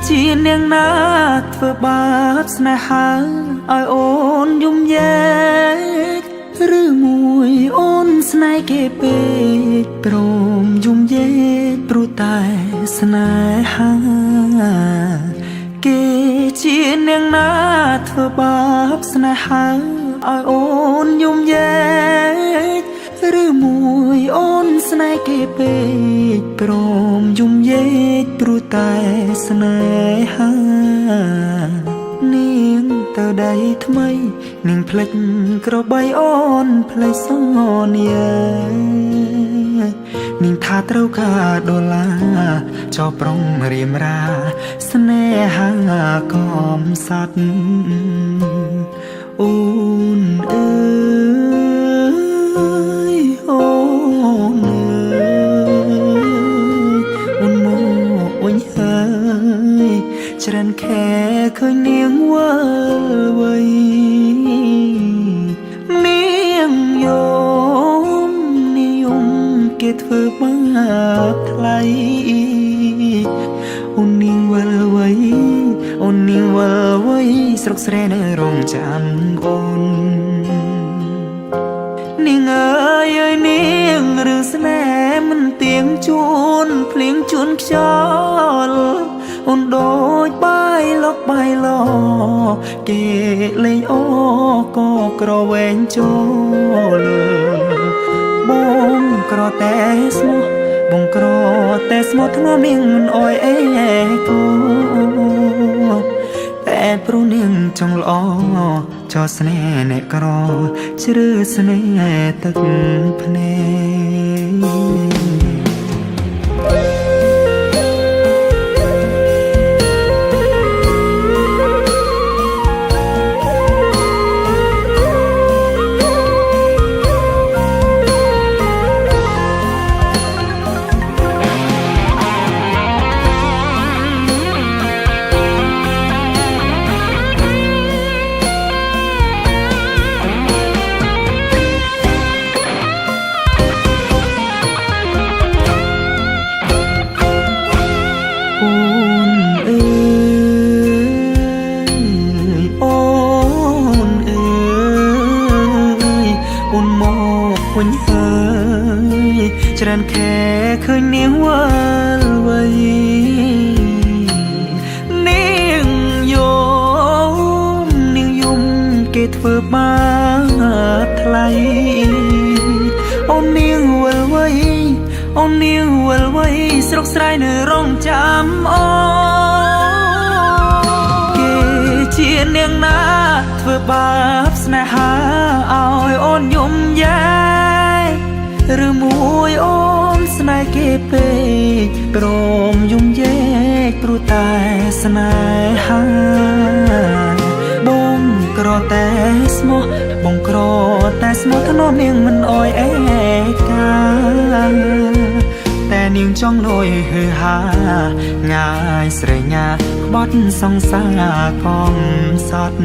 ជានាងណាធ្វើបាបស្នេហាឲ្យអូនយំយែកឬមួយអូនស្នេហ៍គេពេកព្រមយំយែកព្រោះតែស្នេហាគេជានាងណាធ្វើបាបស្នេហាឲ្យអូនយំយែកឬមួយអូនស្នេហ៍គេពេកព្រមយំយែកព្រោះតែស្នេហានាងទៅដៃថ្មីនាងភ្លេចក្របីអូនភ្លេចសងនានាងថាត្រូវការដុល្លារចោប្រុងរៀមរាស្នេហាកំសត់អូនអើយអូនអើយអូនមកវិញហើយច្រើនខែឃើញនាងវើវៃនាងយំនាងយំគេធ្វើបាបថ្លៃអូននាងវើវៃអូននាងវើវៃស្រុកស្រែនៅរងចាំអូននាងអើយអើយនាងរឿងស្នេហ៍មិនទៀងជួនភ្លៀងជួនខ្យល់អូនដូចបាយលកបាយឡគេលេងអូក៏ក្រវែងចូលបងក្រតែស្មោះបងក្រតែស្មោះធ្ងន់នាងមិនអោយអេគូតែព្រោះនាងចង់ល្អចោស្នេហ៍អ្នកក្រជ្រឺស្នេហ៍ទឹកភ្នែកវិញហើយច្រើនខែឃើញនាងវើលវៃនាងយំនាងយំគេធ្វើបាបថ្លៃអូននាងវល់វៃអូននាងវល់វៃស្រុកស្រែនៅរងចាំអូគេជានាងណាធ្វើបាបស្នេហាឲ្យអូនយំយែឬមួយអូនស្នេហ៍គេពេកព្រមយំយែកព្រោះតែស្នេហាបងក្រតែស្មោះបងក្រតែស្មោះធ្នមនាងមិនអោយអេកាតែនាងចង់លួយហឺហាងាយស្រែញាក្បត់សង្សារកំសត់